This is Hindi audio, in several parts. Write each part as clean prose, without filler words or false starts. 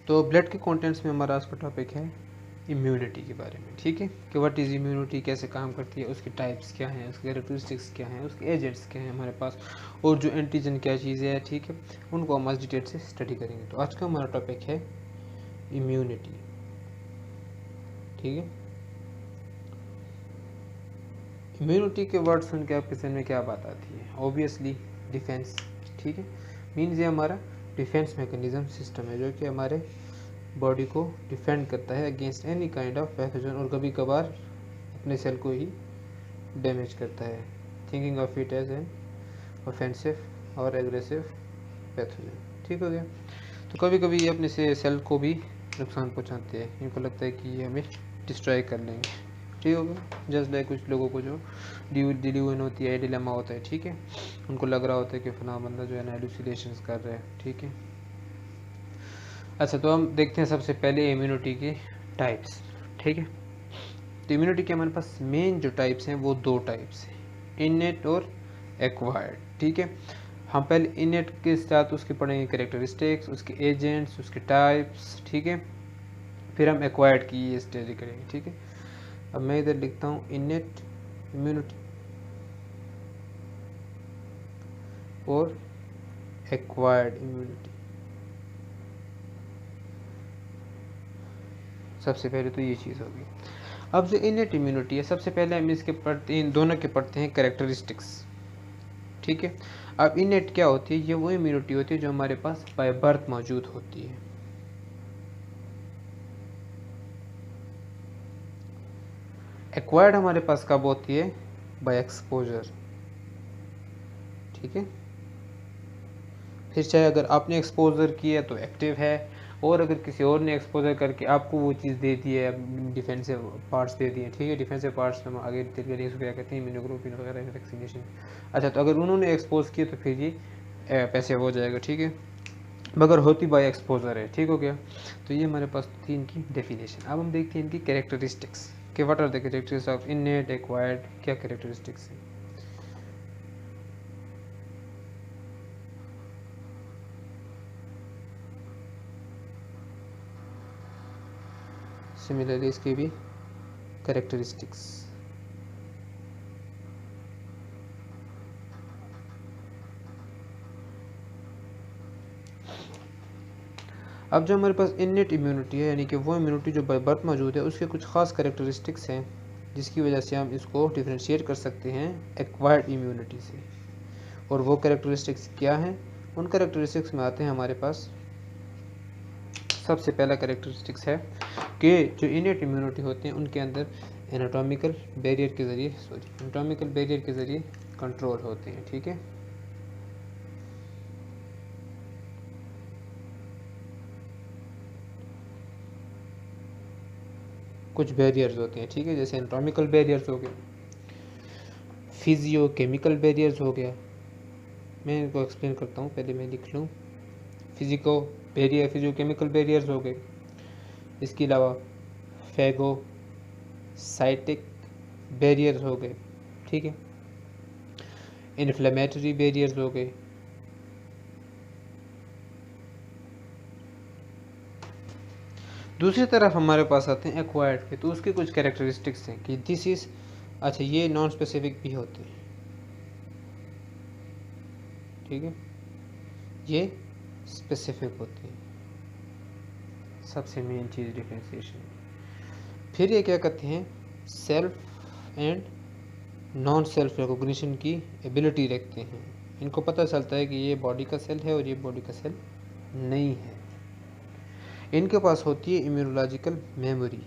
तो ब्लड के कंटेंट्स में हमारा आज का टॉपिक है इम्यूनिटी के बारे में, ठीक है, कि व्हाट इज़ इम्यूनिटी, कैसे काम करती है, उसके टाइप्स क्या हैं, उसके कैरेक्टरिस्टिक्स क्या हैं, उसके एजेंट्स क्या हैं हमारे पास, और जो एंटीजन क्या चीज़ें हैं, ठीक है, उनको हम आज डिटेल से स्टडी करेंगे। तो आज का हमारा टॉपिक है इम्यूनिटी, ठीक है। इम्यूनिटी के वर्ड सुन के आपके जहन में क्या बात आती है? ऑब्वियसली डिफेंस, ठीक है। मीन्स ये हमारा डिफेंस मैकेनिज्म सिस्टम है जो कि हमारे बॉडी को डिफेंड करता है against any kind of pathogen, और कभी कभार अपने सेल को ही डैमेज करता है, thinking of it as an offensive और एग्रेसिव पैथोजन, ठीक हो गया। तो कभी कभी ये अपने से सेल को भी नुकसान पहुंचाते हैं, इनको लगता है कि ये हमें डिस्ट्रॉय कर लेंगे, ठीक हो गया। जस्ट लाइक कुछ लोगों को जो डिल्यूजन होती है, डिलेमा होता है, ठीक है, उनको लग रहा होता है कि फलां बंदा जो है ना हेलुसिनेशंस कर रहा है, ठीक है। अच्छा, तो हम देखते हैं सबसे पहले इम्यूनिटी के टाइप्स, ठीक है। तो इम्यूनिटी के हमारे पास मेन जो टाइप्स हैं वो दो टाइप्स हैं, इनेट और एक्वायर्ड, ठीक है। हम पहले इनेट के साथ उसके पढ़ेंगे कैरेक्टरिस्टिक्स, उसके एजेंट्स, उसके टाइप्स, ठीक है, फिर हम एक्वायर्ड की ये स्टडी करेंगे, ठीक है। अब मैं इधर लिखता हूँ इनेट इम्यूनिटी और एक्वायर्ड इम्यूनिटी। सबसे पहले तो ये चीज़ होगी। अब जो इनेट इम्यूनिटी है, सबसे पहले हम इसके पढ़ते हैं, इन दोनों के पढ़ते हैं कैरेक्टरिस्टिक्स, ठीक है। अब इनेट क्या होती है? ये वो इम्यूनिटी होती है जो हमारे पास बाय बर्थ मौजूद होती है। एक्वायर्ड हमारे पास कब होती है? बाय एक्सपोजर, ठीक है। फिर चाहे अगर आपने एक्सपोजर किया तो एक्टिव है, और अगर किसी और ने एक्सपोजर करके आपको वो चीज़ दे दी है, डिफेंसिव पार्ट्स दे दिए, ठीक है। डिफेंसिव पार्ट्स में आगे क्या कहते हैं, इम्यूनोग्लोबुलिन वगैरह, वैक्सीनेशन। अच्छा, तो अगर उन्होंने एक्सपोज किया तो फिर ये पैसे हो जाएगा, ठीक है, मगर होती बाय एक्सपोजर है, ठीक हो गया। तो ये हमारे पास थी इनकी डेफिनेशन। अब हम देखते हैं इनकी कैरेक्टरिस्टिक्स कि what are the characteristics of innate, acquired, क्या कैरेक्टरिस्टिक्स हैं। सिमिलरली इसकी भी कैरेक्टरिस्टिक्स। अब जो हमारे पास इनेट इम्यूनिटी है, यानी कि वो इम्यूनिटी जो बाय बर्थ मौजूद है, उसके कुछ खास कैरेक्टरिस्टिक्स हैं जिसकी वजह से हम इसको डिफ्रेंशिएट कर सकते हैं एक्वायर्ड इम्यूनिटी से। और वो कैरेक्टरिस्टिक्स क्या हैं? उन कैरेक्टरिस्टिक्स में आते हैं हमारे पास, सबसे पहला कैरेक्टरिस्टिक्स है कि जो इनेट इम्यूनिटी होते हैं उनके अंदर एनाटॉमिकल बैरियर के ज़रिए कंट्रोल होते हैं, ठीक है। कुछ बैरियर्स होते हैं, ठीक है, जैसे एनाटॉमिकल बैरियर्स हो गए, फिजियो केमिकल बैरियर्स हो गया। मैं इनको एक्सप्लेन करता हूँ, पहले मैं लिख लूँ। फिजियो केमिकल बैरियर्स हो गए, इसके अलावा फैगोसाइटिक बैरियर्स हो गए, ठीक है, इन्फ्लेमेटरी बैरियर्स हो गए, दूसरी तरफ हमारे पास आते हैं एक्वायर्ड के। तो उसके कुछ कैरेक्टरिस्टिक्स हैं कि दिस इज, अच्छा, ये नॉन स्पेसिफिक भी होते हैं, ठीक है, ये स्पेसिफिक होते हैं, सबसे मेन चीज़ डिफरेंशिएशन। फिर ये क्या कहते हैं, self and non self recognition की एबिलिटी रखते हैं। इनको पता चलता है कि ये बॉडी का सेल है और ये बॉडी का सेल नहीं है। इनके पास होती है इम्यूनोलॉजिकल मेमोरी,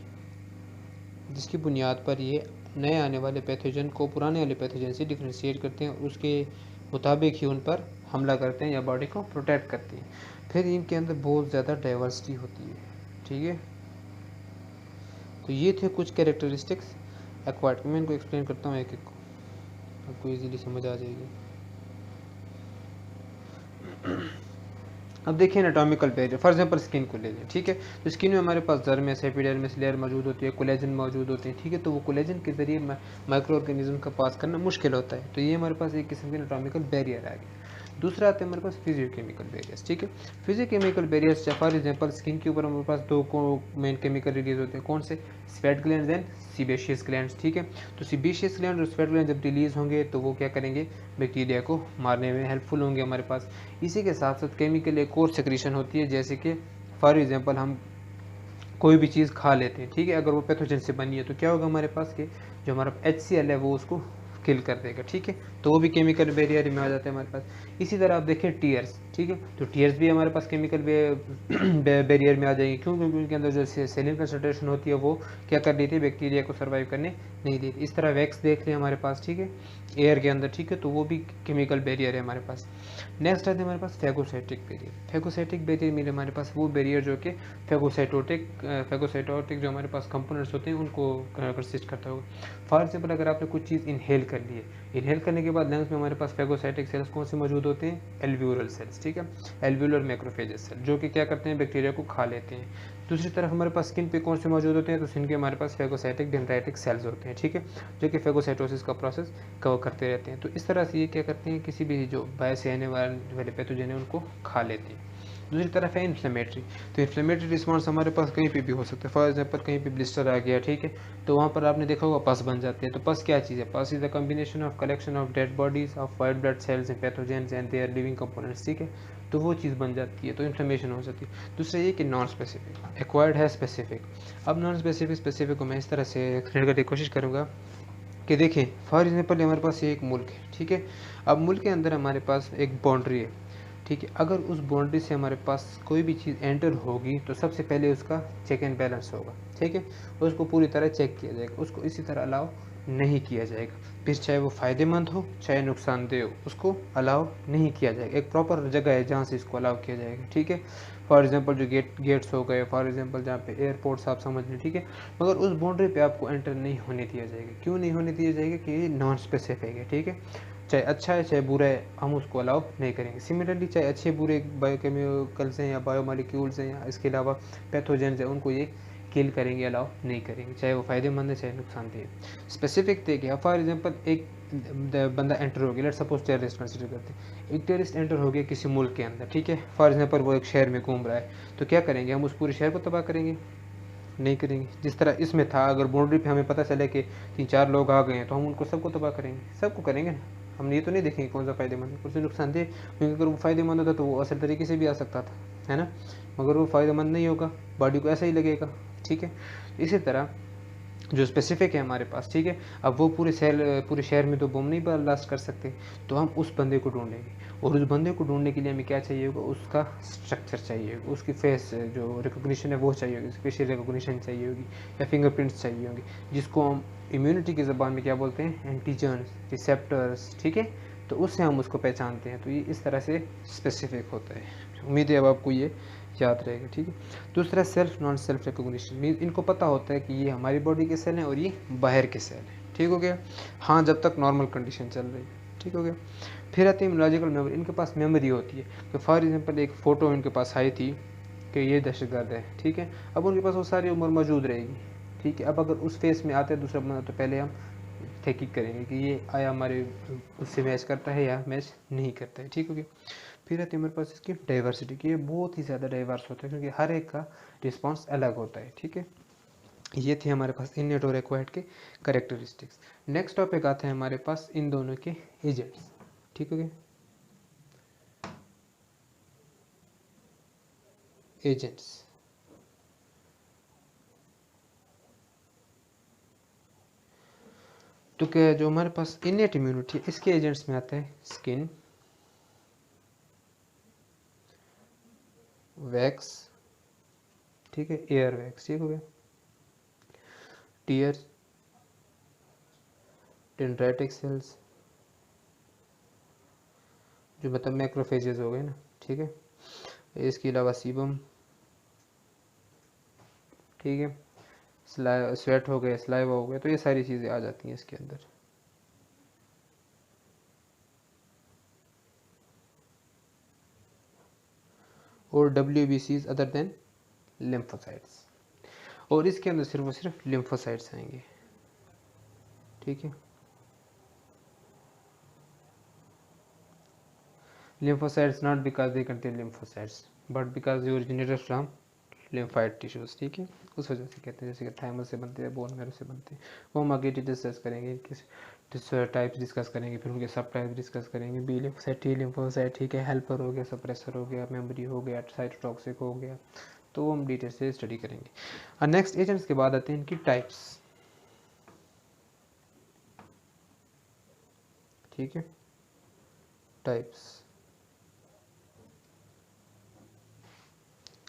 जिसकी बुनियाद पर ये नए आने वाले पैथोजन को पुराने वाले पैथोजन से डिफ्रेंशिएट करते हैं, उसके मुताबिक ही उन पर हमला करते हैं या बॉडी को प्रोटेक्ट करते हैं। फिर इनके अंदर बहुत ज़्यादा डाइवर्सिटी होती है, ठीक है। तो ये थे कुछ कैरेक्टरिस्टिक्स एक्वायर्ड। मैं इनको एक्सप्लेन करता हूँ एक एक को, आपको इजीली समझ आ जाएगी। अब देखिए anatomical barrier, for example skin को ले लें, ठीक है। तो स्किन में हमारे पास डर्मिस, एपिडर्मिस लेयर मौजूद होती है, कोलेजन मौजूद होते हैं, ठीक है। तो वो कोलेजन के जरिए माइक्रो ऑर्गेनिज्म का पास करना मुश्किल होता है। तो ये हमारे पास एक किस्म के एनाटॉमिकल बैरियर आ गया। दूसरा आता है हमारे पास फिजियोकेमिकल बैरियर्स, ठीक है। Physiochemical barriers for example skin के ऊपर हमारे पास दो मेन केमिकल रिलीज होते हैं, कौन से, sweat glands and sebaceous glands, ठीक है। तो सीबेशियस ग्लैंड और स्वेट ग्लैंड जब रिलीज होंगे तो वो क्या करेंगे, बैक्टीरिया को मारने में हेल्पफुल होंगे हमारे पास। इसी के साथ साथ केमिकल एक और सेक्रेशन होती है, जैसे कि फॉर एग्जांपल हम कोई भी चीज़ खा लेते हैं, ठीक है, अगर वो पैथोजन से बनी है तो क्या होगा हमारे पास कि जो हमारा HCl है वो उसको किल कर देगा, ठीक है। तो वो भी केमिकल बैरियर में आ जाते हैं हमारे पास। इसी तरह आप देखें टीयर्स, ठीक है, तो टीयर्स भी हमारे पास केमिकल बैरियर में आ जाएंगे, क्यों, क्योंकि उनके अंदर जो सेलिन कंसनट्रेशन होती है वो क्या कर रही थी, बैक्टीरिया को सर्वाइव करने नहीं देती। इस तरह वैक्स देख लें हमारे पास, ठीक है, एयर के अंदर, ठीक है, तो वो भी केमिकल बैरियर है हमारे पास। नेक्स्ट आते हैं हमारे पास फैगोसाइटिक बैरियर। फैगोसाइटिक बैरियर में हमारे पास वो बैरियर जो कि फैगोसाइटोटिक जो हमारे पास कंपोनेंट्स होते हैं उनको कंसिस्ट करता होगा। फॉर एग्जाम्पल अगर आपने कुछ चीज़ इनहेल कर ली है, इनहेल करने के बाद लंग्स में हमारे पास फैगोसाइटिक सेल्स कौन से मौजूद होते हैं, एल्व्यूलर सेल्स, ठीक है, एल्व्यूलर मैक्रोफेजेस सेल, जो कि क्या करते हैं, बैक्टीरिया को खा लेते हैं। दूसरी तरफ हमारे पास स्किन पे कौन से मौजूद होते हैं, तो स्किन के हमारे पास फैगोसाइटिक डेंड्राइटिक सेल्स होते हैं, ठीक है, जो कि फैगोसाइटोसिस का प्रोसेस कवर करते रहते हैं। तो इस तरह से ये क्या करते हैं, किसी भी जो बाहर से आने वाले पैथोजन है उनको खा लेते हैं। दूसरी तरफ है इन्फ्लेमेटरी। तो इन्फ्लेमेटरी रिस्पॉन्स हमारे पास कहीं पे भी हो सकता है। फॉर एग्जांपल कहीं पे ब्लिस्टर आ गया, ठीक है, तो वहाँ पर आपने देखा होगा पस बन जाते हैं। तो पस क्या चीज़ है, pus is the combination of collection of dead bodies of white blood cells and pathogens and their living components, ठीक है, तो वो चीज़ बन जाती है, तो इन्फ्लेमेशन हो जाती है। दूसरा ये कि नॉन स्पेसिफिक, एक्वायर्ड है स्पेसिफिक। अब नॉन स्पेसिफिक को मैं इस तरह से एक्सप्लेन करने की कोशिश करूँगा कि देखें, फॉर एग्जांपल हमारे पास ये एक मुल्क है, ठीक है, अब मुल्क के अंदर हमारे पास एक बाउंड्री है, ठीक है, अगर उस बाउंड्री से हमारे पास कोई भी चीज़ एंटर होगी तो सबसे पहले उसका चेक एंड बैलेंस होगा, ठीक है, उसको पूरी तरह चेक किया जाएगा, उसको इसी तरह अलाउ नहीं किया जाएगा, फिर चाहे वो फ़ायदेमंद हो चाहे नुकसानदेह हो, उसको अलाउ नहीं किया जाएगा। एक प्रॉपर जगह है जहाँ से इसको अलाउ किया जाएगा, ठीक है। फॉर एग्जांपल जो गेट्स हो गए, फॉर एग्जांपल जहाँ पे एयरपोर्ट्स आप समझ लें, ठीक है, मगर उस बाउंड्री पे आपको एंटर नहीं होने दिया जाएगा। क्यों नहीं होने दिया जाएगा, कि ये नॉन स्पेसिफिक है, ठीक है, चाहे अच्छा है चाहे बुरा है, हम उसको अलाउ नहीं करेंगे। सिमिलरली चाहे अच्छे बुरे बायोकेमिकल्स हैं या बायोमोलिक्यूल्स हैं या इसके अलावा पैथोजेंस हैं, उनको ये किल करेंगे, अलाउ नहीं करेंगे, चाहे वो फ़ायदेमंद है चाहे नुकसानदेह है। स्पेसिफिक देखिए, फॉर एग्जांपल एक बंदा एंटर हो गया, लेट्स सपोज टेररिस्ट कंसिडर करते हैं, एक टेररिस्ट एंटर हो गया किसी मुल्क के अंदर, ठीक है, फॉर एग्जांपल वो एक शहर में घूम रहा है, तो क्या करेंगे, हम उस पूरे शहर को तबाह करेंगे, नहीं करेंगे। जिस तरह इसमें था, अगर बाउंड्री पे हमें पता चले कि 3-4 लोग आ गए हैं तो हम उनको सबको तबाह करेंगे, सबको करेंगे ना, हम ये तो नहीं देखेंगे कौन सा फ़ायदेमंद है, कौन सा नुकसानदेह, क्योंकि अगर वो फ़ायदेमंद होता तो वो असल तरीके से भी आ सकता था, है ना, मगर वो फ़ायदेमंद नहीं होगा, बॉडी को ऐसा ही लगेगा, ठीक है। इसी तरह जो स्पेसिफिक है हमारे पास, ठीक है, अब वो पूरे शहर में तो बम नहीं ब्लास्ट कर सकते, तो हम उस बंदे को ढूंढेंगे, और उस बंदे को ढूंढने के लिए हमें क्या चाहिए होगा, उसका स्ट्रक्चर चाहिए होगा, उसकी फेस जो रिकॉग्निशन है वो चाहिए होगी, फेशियल रिकॉग्निशन चाहिए होगी या फिंगरप्रिंट्स चाहिए होंगे, जिसको हम इम्यूनिटी की ज़बान में क्या बोलते हैं, एंटीजन्स, रिसेप्टर्स, ठीक है, तो उससे हम उसको पहचानते हैं। तो ये इस तरह से स्पेसिफिक होता है। उम्मीद है अब आपको ये याद रहेगा, ठीक है। दूसरा self non self recognition, mean इनको पता होता है कि ये हमारी बॉडी के सेल हैं और ये बाहर के सेल हैं, ठीक हो गया, हाँ, जब तक नॉर्मल कंडीशन चल रही है, ठीक हो गया। फिर आती है इम्यूनोलॉजिकल मेमोरी, इनके पास मेमोरी होती है कि फॉर एग्जांपल एक फ़ोटो इनके पास आई थी कि ये दहशतगर्द है, ठीक है, अब उनके पास वो सारी उम्र मौजूद रहेगी, ठीक है। अब अगर उस फेस में आता है दूसरा बंदा तो पहले हम तहकीक करेंगे कि ये आया हमारे उससे मैच करता है या मैच नहीं करता है, ठीक हो गया। फिर आती है हमारे पास इसकी डाइवर्सिटी, की ये बहुत ही ज़्यादा डाइवर्स होता है क्योंकि हर एक का रिस्पॉन्स अलग होता है, ठीक है। ये थे हमारे पास इनेट और एक्वायर्ड के करेक्टरिस्टिक्स। नेक्स्ट टॉपिक आता है हमारे पास इन दोनों के एजेंट्स, ठीक हो गया, एजेंट्स। तो क्या जो हमारे पास इनेट इम्यूनिटी है इसके एजेंट्स में आता है स्किन, वैक्स, ठीक है, एयर वैक्स, ठीक हो गया, टीयर, डेंड्राइटिक सेल्स, जो मतलब मैक्रोफेजेस हो गए ना, ठीक है, इसके अलावा सीबम, ठीक है, स्वेट हो गए, स्लाइवा हो गया, तो ये सारी चीज़ें आ जाती हैं इसके अंदर। और WBCs अदर देन लिम्फोसाइट्स, और इसके अंदर सिर्फ और सिर्फ लिम्फोसाइट्स आएंगे, ठीक है। lymphocytes not because they contain lymphocytes but because they originated from lymphoid tissues, ठीक है, उस वजह से कहते हैं, जैसे कि थाइमस से बनते हैं, बोन मैरो से बनते हैं। वो हम आगे डिस्कस करेंगे, किस टाइप्स डिस्कस करेंगे, फिर उनके सब टाइप्स डिस्कस करेंगे। बी लिम्फोसाइट, टी लिम्फोसाइट, ठीक है, हेल्पर हो गया, सप्रेसर हो गया, मेमोरी हो गया, साइटोटॉक्सिक हो गया, तो वो हम डिटेल से स्टडी करेंगे। और नेक्स्ट एजेंट्स के बाद आते हैं इनकी टाइप्स, ठीक है, टाइप्स।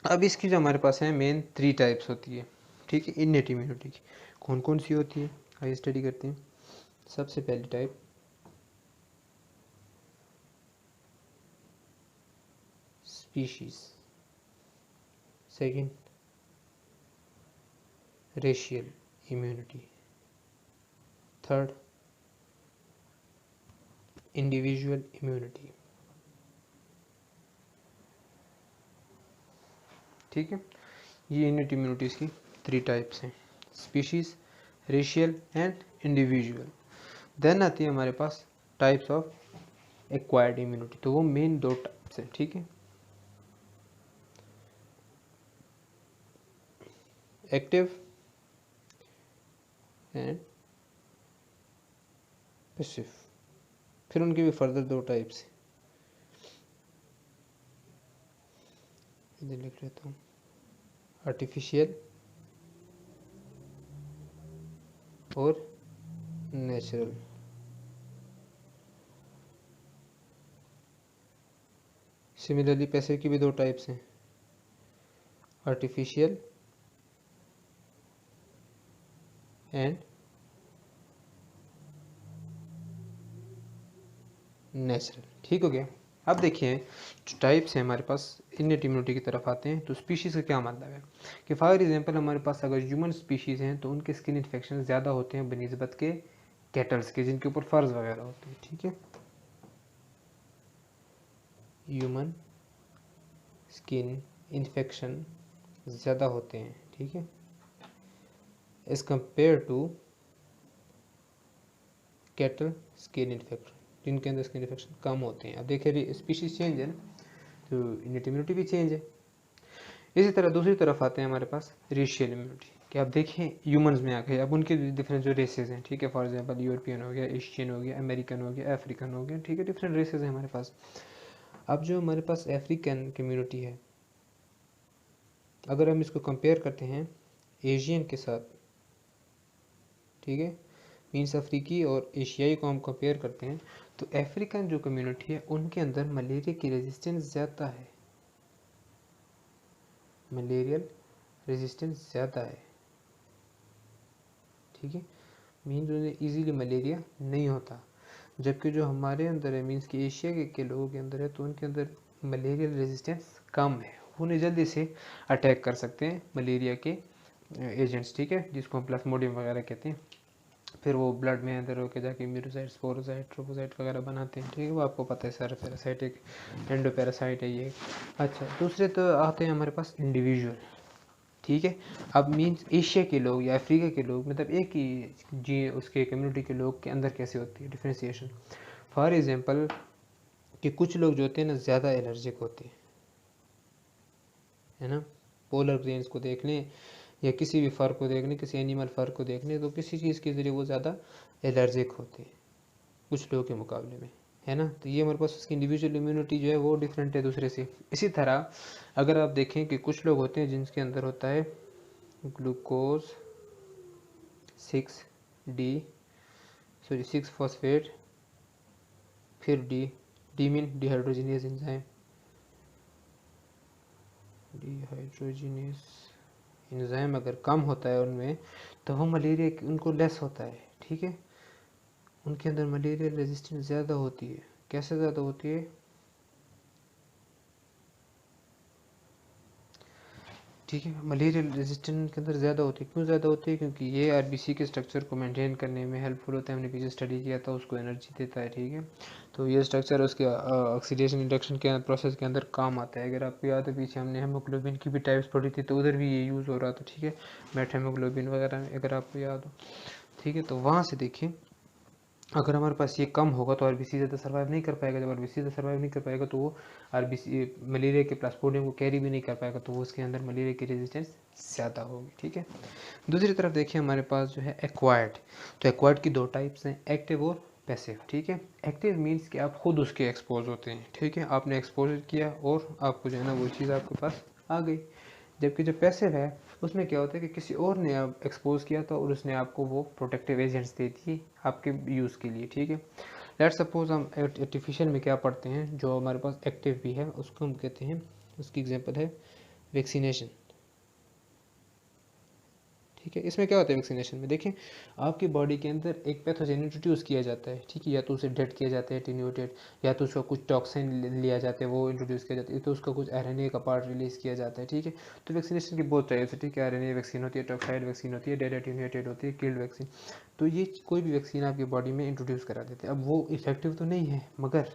अब इसकी जो हमारे पास है मेन 3 टाइप्स होती है, ठीक है, इननेट इम्यूनिटी की। कौन कौन सी होती है आइए स्टडी करते हैं। सबसे पहली type species, second racial immunity, third individual immunity, ठीक है। ये इननेट इम्यूनिटीज की 3 टाइप्स हैं, species, racial and individual. Then आती है हमारे पास टाइप्स ऑफ एक्वायर्ड इम्यूनिटी, तो वो मेन 2 टाइप्स हैं, ठीक है, एक्टिव एंड पैसिव। फिर उनके भी फर्दर 2 टाइप्स हैं, इधर लिख लेता हूँ, आर्टिफिशियल और नेचुरल। सिमिलरली पैसिव की भी 2 टाइप्स हैं, आर्टिफिशियल एंड नेचुरल, ठीक हो गया। अब देखिए जो टाइप्स हैं हमारे पास, इननेट इम्यूनिटी की तरफ आते हैं, तो स्पीशीज़ का क्या मतलब है कि फॉर एग्जांपल हमारे पास अगर ह्यूमन स्पीशीज़ हैं तो उनके स्किन इन्फेक्शन ज़्यादा होते हैं बनिस्बत के कैटल्स के जिनके ऊपर फर्ज वगैरह होते हैं, ठीक है। ह्यूमन स्किन इन्फेक्शन ज़्यादा होते हैं, ठीक है, as compare to cattle skin infection, जिनके अंदर स्किन इन्फेक्शन कम होते हैं। अब देखिए स्पीशीज चेंज है ना, तो इननेट इम्यूनिटी भी चेंज है। इसी तरह दूसरी तरफ आते हैं हमारे पास रेशियल इम्यूनिटी, कि आप देखें ह्यूमंस में आ गए, अब उनके डिफरेंट जो रेसेस हैं, ठीक है, फॉर एग्जांपल यूरोपियन हो गया, एशियन हो गया, अमेरिकन हो गया, अफ्रीकन हो गया, ठीक है, डिफरेंट रेसेस हैं हमारे पास। अब जो हमारे पास अफ्रीकन कम्युनिटी है, अगर हम इसको कंपेयर करते हैं एशियन के साथ, ठीक है, मीन्स अफ्रीकी और एशियाई को हम कंपेयर करते हैं, तो अफ्रीकन जो कम्युनिटी है उनके अंदर मलेरिया की रेजिस्टेंस ज़्यादा है, मलेरियल रेजिस्टेंस ज़्यादा है, ठीक है, मीन्स उन्हें ईजीली मलेरिया नहीं होता। जबकि जो हमारे अंदर है, मीन्स कि एशिया के लोगों के अंदर है, तो उनके अंदर मलेरियल रेजिस्टेंस कम है, उन्हें जल्दी से अटैक कर सकते हैं मलेरिया के एजेंट्स, ठीक है, जिसको हम प्लाज्मोडियम वगैरह कहते हैं। फिर वो ब्लड में अंदर होकर जाके म्यूरोसाइट, स्पोरोसाइट, ट्रोपोसाइट वगैरह बनाते हैं, ठीक है, वो आपको पता है, सारा पैरासाइट एक एंडोपैरासाइट है ये। अच्छा, दूसरे तो आते हैं हमारे पास इंडिविजुअल, ठीक है। अब मीन्स एशिया के लोग या अफ्रीका के लोग, मतलब एक ही जी उसके कम्युनिटी के लोग के अंदर कैसे होती है डिफ्रेंसिएशन। फॉर एग्जांपल कि कुछ लोग जो होते हैं ना ज़्यादा एलर्जिक होते हैं, है ना, पोलर ग्रेन्स को देख लें या किसी भी फर को देख लें, किसी एनिमल फर को देख लें, तो किसी चीज़ के ज़रिए वो ज़्यादा एलर्जिक होते हैं कुछ लोगों के मुकाबले में, है ना। तो ये हमारे पास उसकी इंडिविजुअल इम्यूनिटी जो है वो डिफरेंट है दूसरे से। इसी तरह अगर आप देखें कि कुछ लोग होते हैं जिनके अंदर होता है ग्लूकोज 6 फॉस्फेट, फिर D mean dehydrogenase enzyme, dehydrogenase enzyme अगर कम होता है उनमें, तो वो मलेरिया उनको लेस होता है, ठीक है, उनके अंदर मलेरिया रेजिस्टेंस ज़्यादा होती है। कैसे ज़्यादा होती है, ठीक है, मलेरिया रेजिस्टेंस के अंदर ज़्यादा होती है। क्यों ज़्यादा होती है, क्योंकि ये आरबीसी के स्ट्रक्चर को मेंटेन करने में हेल्पफुल होता है, हमने पीछे स्टडी किया था, उसको एनर्जी देता है, ठीक है। तो ये स्ट्रक्चर उसके ऑक्सीडेशन इंडक्शन के प्रोसेस के अंदर काम आता है। अगर आपको याद है पीछे हमने हेमोग्लोबिन की भी टाइप्स पढ़ी थी, तो उधर भी ये यूज़ हो रहा था, ठीक है, मेट हेमोग्लोबिन वगैरह में, अगर आपको याद हो, ठीक है। तो वहाँ से देखिए अगर हमारे पास ये कम होगा तो आरबीसी ज़्यादा सर्वाइव नहीं कर पाएगा। जब आरबीसी ज़्यादा सर्वाइव नहीं कर पाएगा तो वो आरबीसी मलेरिया के प्लास्मोडियम को कैरी भी नहीं कर पाएगा, तो वो उसके अंदर मलेरिया की रेजिस्टेंस ज़्यादा होगी। ठीक है, दूसरी तरफ देखिए हमारे पास जो है एक्वायर्ड, तो एक्वायर्ड की दो टाइप्स हैं, एक्टिव और पैसिव। ठीक है, एक्टिव मीन्स कि आप खुद उसके एक्सपोज होते हैं। ठीक है, आपने एक्सपोजर किया और आपको जो है ना वो चीज़ आपके पास आ गई। जबकि जो पैसिव है उसमें क्या होता है कि किसी और ने आप एक्सपोज किया था और उसने आपको वो प्रोटेक्टिव एजेंट्स दे दिए आपके यूज़ के लिए। ठीक है, लेट्स सपोज हम आर्टिफिशियल में क्या पढ़ते हैं, जो हमारे पास एक्टिव भी है उसको हम कहते हैं, उसकी एग्जांपल है वैक्सीनेशन। ठीक है, इसमें क्या होता है वैक्सीनेशन में, देखें आपकी बॉडी के अंदर एक पैथोजन इंट्रोड्यूस किया जाता है। ठीक है, या तो उसे डेड किया जाता है एटेन्यूएटेड, या तो उसका कुछ टॉक्सिन लिया जाता है वो इंट्रोड्यूस किया जाता है, तो उसका कुछ आरएनए का पार्ट रिलीज किया जाता है। ठीक है, तो वैक्सीनेशन की बहुत टाइप्स है। ठीक है, आरएनए वैक्सीन होती है, टॉक्साइड वैक्सीन होती है, डेड एटेन्यूएटेड होती है, किल्ड वैक्सीन। तो ये कोई भी वैक्सीन आपकी बॉडी में इंट्रोड्यूस करा देते हैं। अब वो इफेक्टिव तो नहीं है मगर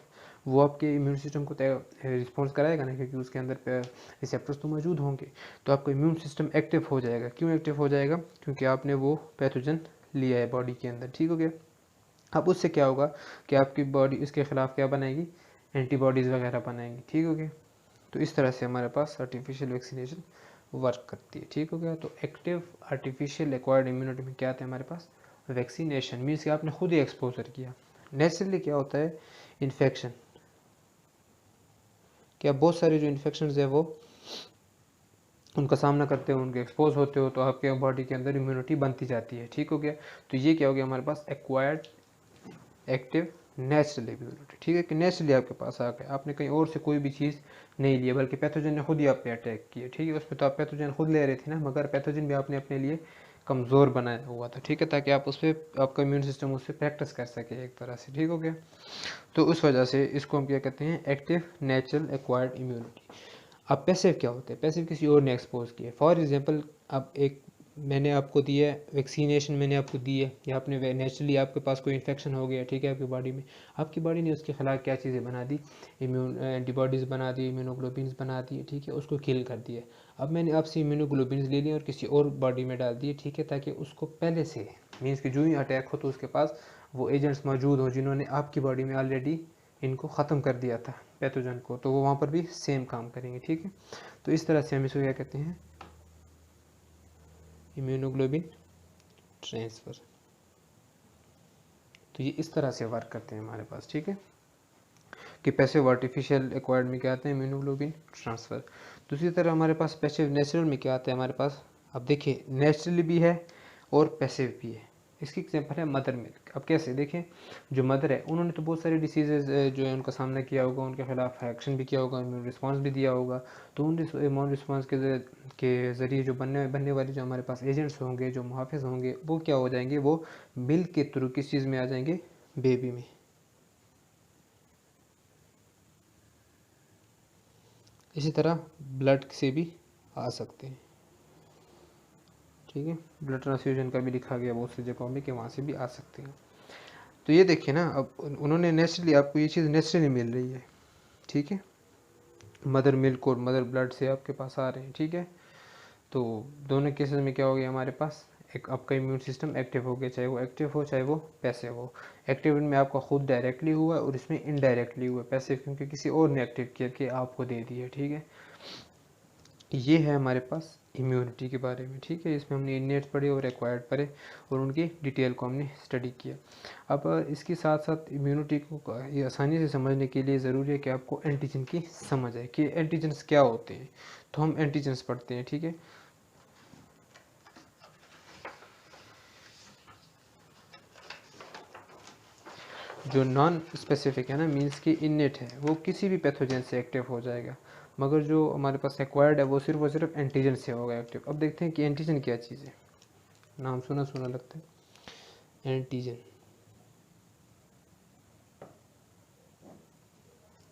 वो आपके इम्यून सिस्टम को रिस्पॉन्स कराएगा ना, क्योंकि उसके अंदर रिसेप्टर्स तो मौजूद होंगे, तो आपका इम्यून सिस्टम एक्टिव हो जाएगा। क्यों एक्टिव हो जाएगा, क्योंकि आपने वो पैथोजन लिया है बॉडी के अंदर। ठीक हो गया, अब उससे क्या होगा कि आपकी बॉडी इसके खिलाफ क्या बनाएगी, एंटीबॉडीज़ वगैरह बनाएंगी। ठीक हो गया, तो इस तरह से हमारे पास आर्टिफिशियल वैक्सीनेशन वर्क करती है। ठीक हो गया, तो एक्टिव आर्टिफिशियल एक्वायर्ड इम्यूनिटी में क्या आता है हमारे पास, वैक्सीनेशन मीन्स कि आपने खुद ही एक्सपोजर किया। नेचुरली क्या होता है, इन्फेक्शन, कि आप बहुत सारे जो इन्फेक्शन है वो उनका सामना करते हो, उनके एक्सपोज होते हो, तो आपके बॉडी के अंदर इम्यूनिटी बनती जाती है। ठीक हो गया, तो ये क्या हो गया हमारे पास एक्वायर्ड एक्टिव नेचुरल इम्यूनिटी। ठीक है, कि नेचुरली आपके पास आ गया, आपने कहीं और से कोई भी चीज़ नहीं ली, बल्कि पैथोजन ने खुद ही आप पे अटैक किया। ठीक है, उसमें तो आप पैथोजन खुद ले रहे थे ना, मगर पैथोजन भी आपने अपने लिए कमज़ोर बनाया हुआ था। ठीक है, ताकि आप उस पर आपका इम्यून सिस्टम उस पर प्रैक्टिस कर सके एक तरह से। ठीक हो गया, तो उस वजह से इसको हम क्या कहते हैं, एक्टिव नेचुरल एक्वायर्ड इम्यूनिटी। अब पैसिव क्या होता है, पैसिव किसी और ने एक्सपोज किया। फॉर एग्जांपल अब एक मैंने आपको दिया है वैक्सीनेशन, मैंने आपको दी है, या आपने नेचुरली आपके पास कोई इन्फेक्शन हो गया। ठीक है, आपकी बॉडी में, आपकी बॉडी ने उसके खिलाफ क्या चीज़ें बना दी, इम्यून एंटीबॉडीज़ बना दी, इम्यूनोग्लोबिन्स बना दिए। ठीक है, उसको किल कर दिया। अब मैंने आपसे इम्यूनोग्लोबिन्स ले लिए और किसी और बॉडी में डाल दिए। ठीक है, ताकि उसको पहले से मीन्स कि जो ही अटैक हो तो उसके पास वो एजेंट्स मौजूद हों जिन्होंने आपकी बॉडी में ऑलरेडी इनको ख़त्म कर दिया था पैथोजन को, तो वो वहाँ पर भी सेम काम करेंगे। ठीक है, तो इस तरह से हम इसको क्या कहते हैं, इम्यूनोग्लोबिन ट्रांसफ़र। तो ये इस तरह से वर्क करते हैं हमारे पास। ठीक है, कि पैसिव आर्टिफिशियल एक्वायर्ड में क्या आते हैं, इम्यूनोग्लोबिन ट्रांसफ़र। दूसरी तरह हमारे पास पैसिव नेचुरल में क्या आता है हमारे पास, अब देखिए नेचुरली भी है और पैसिव भी है। इसकी एग्जांपल है मदर मिल्क। अब कैसे देखें, जो मदर है उन्होंने तो बहुत सारी डिसीजेज जो है उनका सामना किया होगा, उनके खिलाफ एक्शन भी किया होगा, इम्यून रिस्पांस भी दिया होगा, तो उन इम्यून रिस्पांस के ज़रिए जो बनने वाले जो हमारे पास एजेंट्स होंगे, जो मुहाफिज होंगे, वो क्या हो जाएंगे, वो मिल्क के थ्रू किस चीज़ में आ जाएंगे, बेबी में। इसी तरह ब्लड से भी आ सकते हैं। ठीक है, ब्लड ट्रांसफ्यूजन का भी लिखा गया बहुत सी जगहों में कि वहाँ से भी आ सकते हैं। तो ये देखिए ना, अब उन्होंने नेचुरली आपको ये चीज़ नेचुरली मिल रही है। ठीक है, मदर मिल्क और मदर ब्लड से आपके पास आ रहे हैं। ठीक है, तो दोनों केसेस में क्या हो गया हमारे पास, एक आपका इम्यून सिस्टम एक्टिव हो गया, चाहे वो एक्टिव हो चाहे वो पैसिव हो। एक्टिव में आपका खुद डायरेक्टली हुआ और इसमें इनडायरेक्टली हुआ। पैसिव क्योंकि किसी और ने एक्टिव किया कि आपको दे दिया। ठीक है, ये है हमारे पास इम्यूनिटी के बारे में। ठीक है, इसमें हमने इनेट पढ़े और एक्वायर्ड पढ़े और उनकी डिटेल को हमने स्टडी किया। अब इसके साथ साथ इम्यूनिटी को ये आसानी से समझने के लिए ज़रूरी है कि आपको एंटीजन की समझ आए कि एंटीजन्स क्या होते हैं। तो हम एंटीजन्स पढ़ते हैं। ठीक है, जो नॉन स्पेसिफिक है ना, मीन्स कि इनेट है, वो किसी भी पैथोजन से एक्टिव हो जाएगा, मगर जो हमारे पास एक्वायर्ड है वो सिर्फ एंटीजन से होगा एक्टिव। अब देखते हैं कि एंटीजन क्या चीज़ है, नाम सुना सुना लगता है एंटीजन।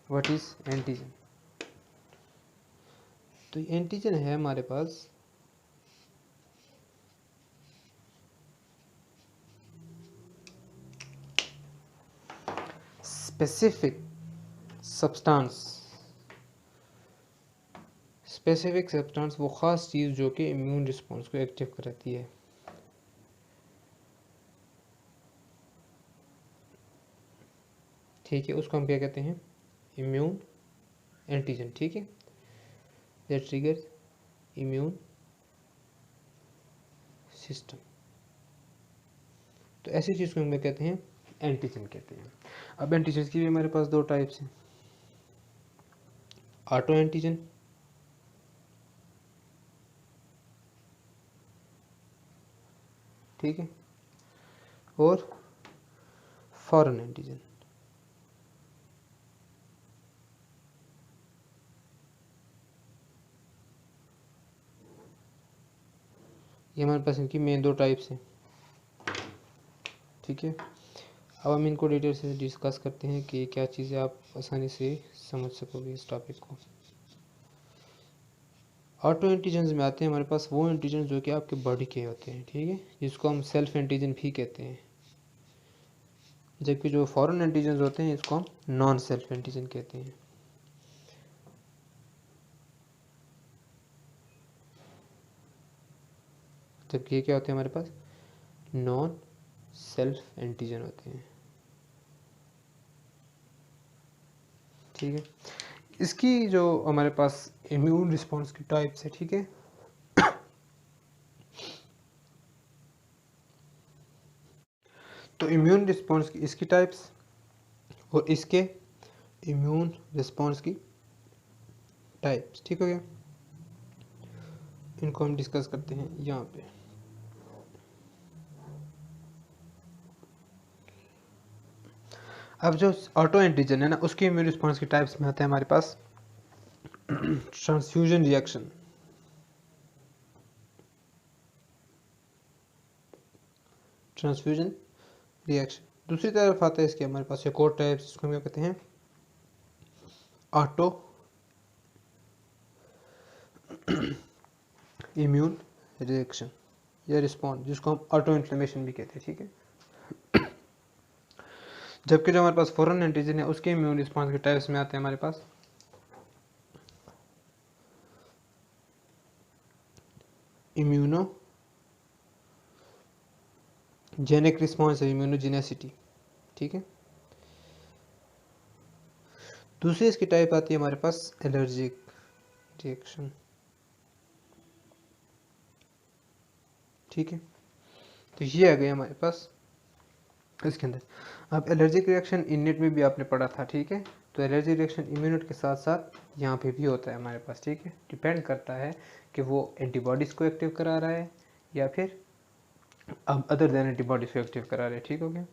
व्हाट इज एंटीजन, तो एंटीजन है हमारे पास स्पेसिफिक सब्सटेंस। स्पेसिफिक सब्सटेंस वो ख़ास चीज़ जो कि इम्यून रिस्पॉन्स को एक्टिव कराती है। ठीक है, उसको हम क्या कहते हैं, इम्यून एंटीजन। ठीक है, दैट ट्रिगर्स इम्यून सिस्टम। तो ऐसी चीज़ को हम क्या कहते हैं, एंटीजन कहते हैं। अब एंटीजन की भी हमारे पास दो टाइप्स हैं, ऑटो एंटीजन ठीक है, और फॉरेन एंटीजन। ये हमारे पास इनकी मेन दो टाइप्स हैं। ठीक है, अब हम इनको डिटेल से डिस्कस करते हैं कि क्या चीज़ें आप आसानी से समझ सकोगे इस टॉपिक को। ऑटो एंटीजन्स में आते हैं हमारे पास वो एंटीजन जो कि आपके बॉडी के होते हैं। ठीक है, जिसको हम सेल्फ एंटीजन भी कहते हैं, जबकि जो फॉरेन एंटीजन होते हैं इसको हम नॉन सेल्फ एंटीजन कहते हैं। जबकि ये क्या होते हैं हमारे पास, नॉन सेल्फ एंटीजन होते हैं। ठीक है, इसकी जो हमारे पास इम्यून रिस्पॉन्स की टाइप्स है, ठीक है, तो इम्यून रिस्पॉन्स की इसकी टाइप्स और इसके इम्यून रिस्पॉन्स की टाइप्स, ठीक हो गया। इनको हम डिस्कस करते हैं यहाँ पे। अब जो ऑटो एंटीजन है ना, उसके इम्यून रिस्पॉन्स की टाइप्स में आते हैं हमारे पास ट्रांसफ्यूजन रिएक्शन, ट्रांसफ्यूजन रिएक्शन। दूसरी तरफ आता है इसके हमारे पास एक और टाइप, जिसको हम क्या कहते हैं, ऑटो इम्यून रिएक्शन या रिस्पॉन्स, जिसको हम ऑटो इन्फ्लेमेशन भी कहते हैं। ठीक है, जबकि जो हमारे पास फॉरेन एंटीजन है उसके इम्यून रिस्पॉन्स के टाइप्स में आते हैं हमारे पास इम्यूनो जेनिक रिस्पॉन्स है, इम्यूनोजेनेसिटी। ठीक है, दूसरी इसकी टाइप आती है हमारे पास एलर्जिक रिएक्शन। ठीक है, तो ये आ गया हमारे पास इसके अंदर। अब एलर्जिक रिएक्शन इननेट में भी आपने पढ़ा था। ठीक है, तो एलर्जी रिएक्शन इम्यूनिट के साथ साथ यहाँ पे भी होता है हमारे पास। ठीक है, डिपेंड करता है कि वो एंटीबॉडीज़ को एक्टिव करा रहा है या फिर अब अदर देन एंटीबॉडीज़ को एक्टिव करा रहे हैं। ठीक हो गया।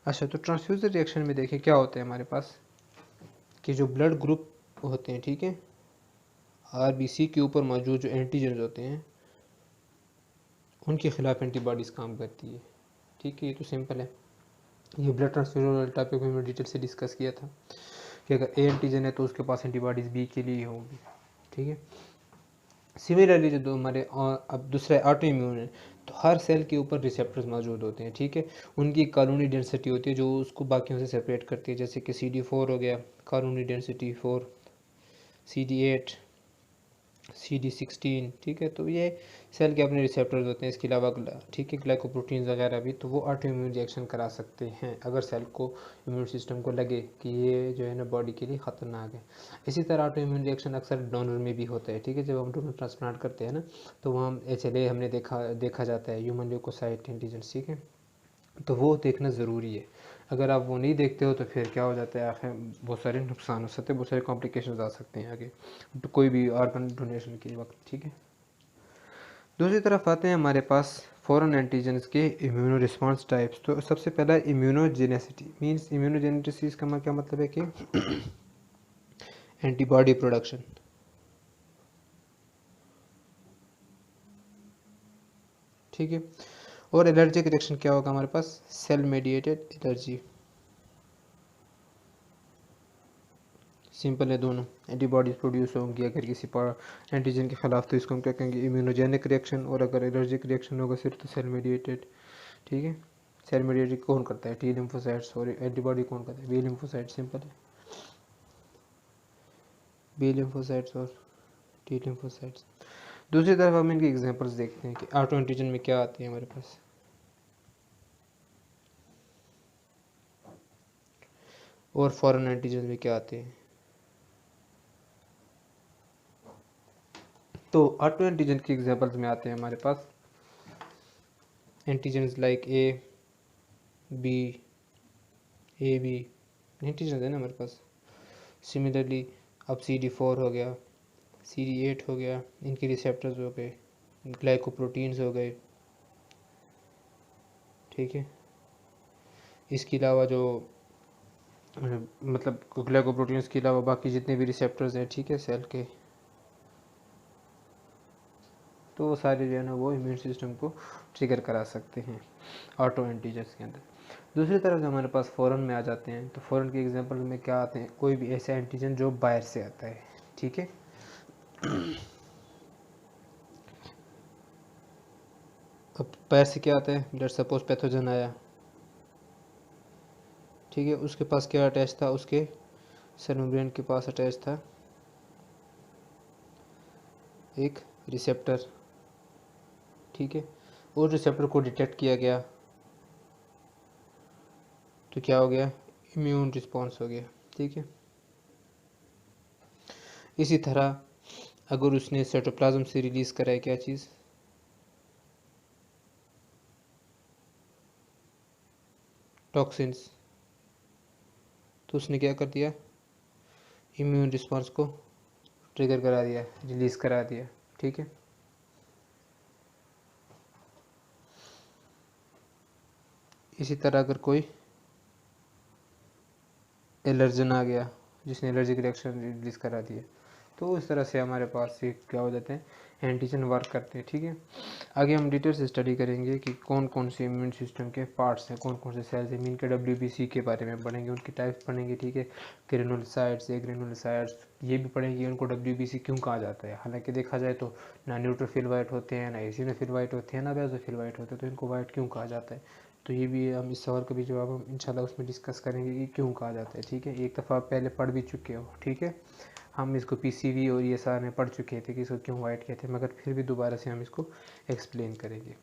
अच्छा, तो ट्रांसफ्यूजन रिएक्शन में देखिए क्या होता है हमारे पास, कि जो ब्लड ग्रुप होते हैं, ठीक है, आरबीसी के ऊपर मौजूद जो एंटीजन होते हैं उनके खिलाफ एंटीबॉडीज़ काम करती है। ठीक है, ये तो सिंपल है। ये ब्लड ट्रांसफ्यूजन वाले टॉपिक में मैं डिटेल से डिस्कस किया था कि अगर ए एंटीजन है तो उसके पास एंटीबॉडीज़ बी के लिए होगी। ठीक है, सिमिलरली जो दो हमारे अब दूसरा ऑटो इम्यून है, तो हर सेल के ऊपर रिसेप्टर्स मौजूद होते हैं। ठीक है, उनकी कॉलोनी डेंसिटी होती है जो उसको बाकियों से सेपरेट करती है, जैसे कि CD4 हो गया, कॉलोनी डेंसिटी 4, CD8, CD16। ठीक है, तो ये सेल के अपने रिसेप्टर्स होते हैं। इसके अलावा ठीक है, ग्लाइकोप्रोटीन्स वगैरह भी, तो वो ऑटो इम्यून रिएक्शन करा सकते हैं अगर सेल को, इम्यून सिस्टम को लगे कि ये जो है ना बॉडी के लिए ख़तरनाक है। इसी तरह ऑटो इम्यून रिएक्शन अक्सर डोनर में भी होता है। ठीक है, जब हम डोनर ट्रांसप्लांट करते हैं ना, तो वहाँ HLA हमने देखा जाता है, ह्यूमन ल्यूकोसाइट एंटीजन। ठीक है, तो वो देखना ज़रूरी है। अगर आप वो नहीं देखते हो तो फिर क्या हो जाता है, आखिर बहुत सारे नुकसान हो सकते हैं, बहुत सारे कॉम्प्लिकेशंस आ सकते हैं आगे तो कोई भी ऑर्गन डोनेशन के वक्त। ठीक है, दूसरी तरफ आते हैं हमारे पास फॉरेन एंटीजन्स के इम्यूनो रिस्पॉन्स टाइप्स। तो सबसे पहला इम्यूनोजेनेसिटी, मींस इम्यूनोजेनेसिस का क्या मतलब है कि एंटीबॉडी प्रोडक्शन। ठीक है, और एलर्जिक रिएक्शन क्या होगा हमारे पास, सेल मेडिएटेड एलर्जी। सिंपल है, दोनों एंटीबॉडीज प्रोड्यूस होंगी अगर किसी एंटीजन के खिलाफ, तो इसको हम क्या कहेंगे, इम्यूनोजेनिक रिएक्शन। और अगर एलर्जिक रिएक्शन होगा सिर्फ, तो सेल मेडिएटेड। ठीक है, सेल मेडिएटेड कौन करता है, टी लिम्फोसाइट्स, और एंटीबॉडी कौन करता है, बी लिम्फोसाइट्स। सिंपल है, बी लिम्फोसाइट्स और टी लिम्फोसाइट्स। दूसरी तरफ हम इनके एग्जांपल्स देखते हैं कि ऑटो एंटीजन में क्या आते हैं हमारे पास। और फॉरेन एंटीजन में क्या आते हैं। तो ऑटो एंटीजन की एग्जांपल्स में आते हैं हमारे पास antigens like A B antigen है ना हमारे पास। सिमिलरली अब CD4 हो गया, CD8 हो गया, इनके रिसेप्टर्स हो गए, ग्लाइकोप्रोटीन्स हो गए, ठीक है। इसके अलावा जो मतलब ग्लाइकोप्रोटीन्स के अलावा बाकी जितने भी रिसेप्टर्स हैं, ठीक है, सेल के, तो वो सारे जो है ना वो इम्यून सिस्टम को ट्रिगर करा सकते हैं ऑटो एंटीजन्स के अंदर। दूसरी तरफ जो हमारे पास फॉरेन में आ जाते हैं, तो फॉरेन के एग्जांपल में क्या आते हैं, कोई भी ऐसा एंटीजन जो बाहर से आता है, ठीक है। अब बाहर से क्या आता है, लेट सपोज पैथोजन आया, ठीक है, उसके पास क्या अटैच था, उसके सेल मेम्ब्रेन के पास अटैच था एक रिसेप्टर, ठीक है। उस रिसेप्टर को डिटेक्ट किया गया तो क्या हो गया, इम्यून रिस्पॉन्स हो गया, ठीक है। इसी तरह अगर उसने साइटोप्लाज्म से रिलीज करा है क्या चीज़, टॉक्सिन्स, तो उसने क्या कर दिया, इम्यून रिस्पॉन्स को ट्रिगर करा दिया, रिलीज करा दिया, ठीक है। इसी तरह अगर कोई एलर्जन आ गया जिसने एलर्जिक रिएक्शन रिलीज करा दिया, तो इस तरह से हमारे पास ये क्या हो जाते हैं, एंटीजन वर्क करते हैं, ठीक है। आगे हम डिटेल से स्टडी करेंगे कि कौन कौन से इम्यून सिस्टम के पार्ट्स हैं, कौन कौन से सेल्स हैं, इनके WBC के बारे में पढ़ेंगे, उनकी टाइप्स पढ़ेंगे, ठीक है। ग्रेनुलोसाइट्स, एग्रेनुलोसाइट्स, ये भी पढ़ेंगे उनको WBC क्यों कहा जाता है। हालांकि देखा जाए तो ना न्यूट्रोफिल वाइट होते हैं, ना एसिनोफिल वाइट होते हैं, ना बेसोफिल वाइट होते हैं, तो इनको वाइट क्यों कहा जाता है, तो ये भी हम इस सवाल का भी जवाब हम इंशाल्लाह उसमें डिस्कस करेंगे कि क्यों कहा जाता है, ठीक है। एक दफ़ा पहले पढ़ भी चुके हो, ठीक है। हम इसको PCV और ESR में पढ़ चुके थे कि इसको क्यों वाइट कहते हैं, मगर फिर भी दोबारा से हम इसको एक्सप्लेन करेंगे।